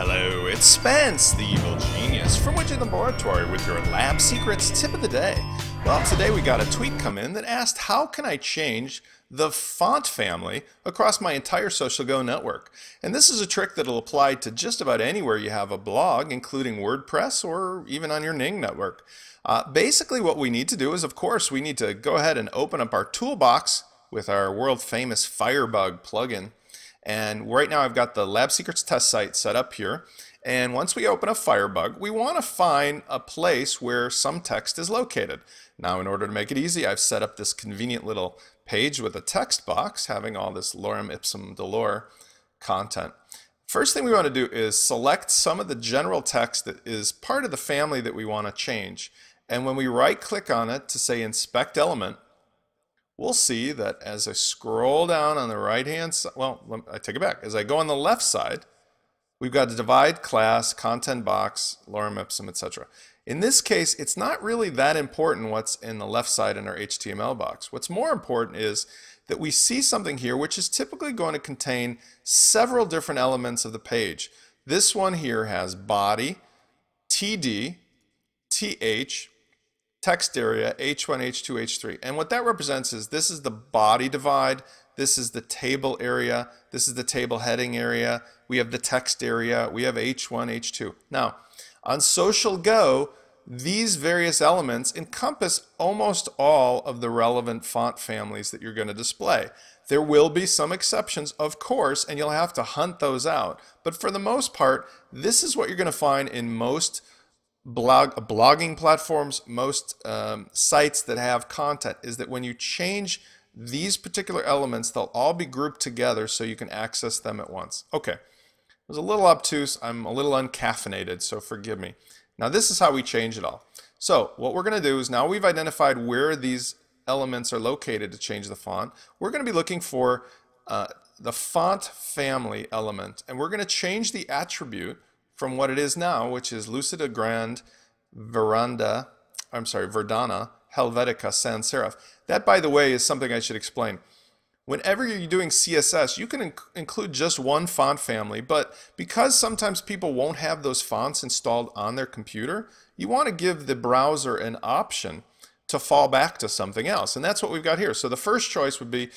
Hello, it's Spence, the evil genius from Widget Laboratory with your lab secrets tip of the day. Well, today we got a tweet come in that asked how can I change the font family across my entire SocialGo network. And this is a trick that will apply to just about anywhere you have a blog, including WordPress or even on your Ning network. Basically what we need to do is, of course, we need to go ahead and open up our toolbox with our world famous Firebug plugin. And right now I've got the Lab Secrets test site set up here. And once we open a Firebug, we want to find a place where some text is located. Now, in order to make it easy, I've set up this convenient little page with a text box having all this lorem ipsum dolor content. First thing we want to do is select some of the general text that is part of the family that we want to change. And when we right click on it to say inspect element, we'll see that as I scroll down on the right hand side, well, I take it back. As I go on the left side, we've got the divide class, content box, lorem ipsum, etc. In this case, it's not really that important what's in the left side in our HTML box. What's more important is that we see something here which is typically going to contain several different elements of the page. This one here has body, TD, TH, text area, H1, H2, H3. And what that represents is this is the body divide, this is the table area, this is the table heading area, we have the text area, we have H1, H2. Now, on SocialGo, these various elements encompass almost all of the relevant font families that you're going to display. There will be some exceptions, of course, and you'll have to hunt those out. But for the most part, this is what you're going to find in most blogging platforms, most sites that have content, is that when you change these particular elements, they'll all be grouped together so you can access them at once. Okay, it was a little obtuse. I'm a little uncaffeinated, so forgive me. Now this is how we change it all. So what we're going to do is, now we've identified where these elements are located to change the font, we're going to be looking for the font family element, and we're going to change the attribute from what it is now, which is Lucida Grand, Verdana, Helvetica, Sans Serif. That, by the way, is something I should explain. Whenever you're doing CSS, you can include just one font family, but because sometimes people won't have those fonts installed on their computer, you want to give the browser an option to fall back to something else, and that's what we've got here. So the first choice would be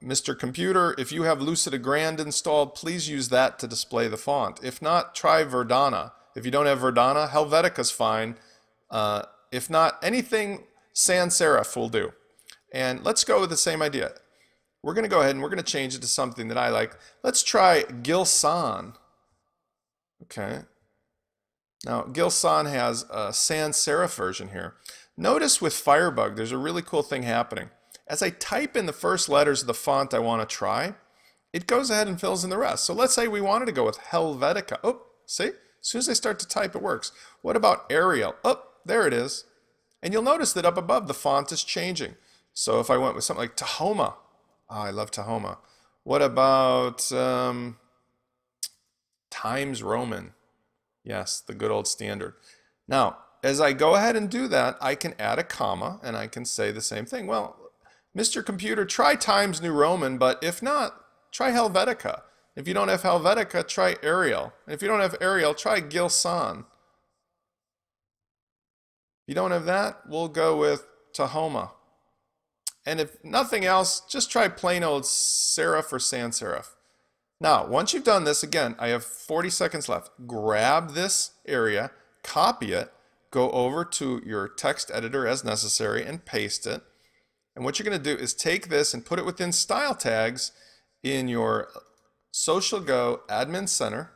Mr. Computer, if you have Lucida Grand installed, please use that to display the font. If not, try Verdana. If you don't have Verdana, Helvetica's fine. If not, anything sans serif will do. And let's go with the same idea. We're going to go ahead and we're going to change it to something that I like. Let's try Gilson. Okay. Now, Gilson has a sans serif version here. Notice with Firebug, there's a really cool thing happening. As I type in the first letters of the font I want to try, it goes ahead and fills in the rest. So let's say we wanted to go with Helvetica. Oh, see? As soon as I start to type, it works. What about Arial? Oh, there it is. And you'll notice that up above, the font is changing. So if I went with something like Tahoma. Oh, I love Tahoma. What about Times Roman? Yes, the good old standard. Now, as I go ahead and do that, I can add a comma, and I can say the same thing. Well, Mr. Computer, try Times New Roman, but if not, try Helvetica. If you don't have Helvetica, try Arial. And if you don't have Arial, try Gilson. If you don't have that, we'll go with Tahoma. And if nothing else, just try plain old serif or sans serif. Now, once you've done this, again, I have 40 seconds left. Grab this area, copy it, go over to your text editor as necessary, and paste it. And what you're going to do is take this and put it within style tags in your SocialGo Admin Center,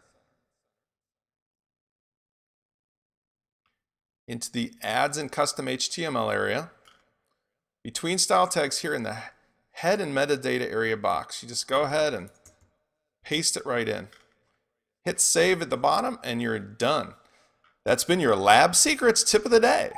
into the Ads and Custom HTML area, between style tags here in the head and metadata area box. You just go ahead and paste it right in. Hit save at the bottom and you're done. That's been your Lab Secrets tip of the day.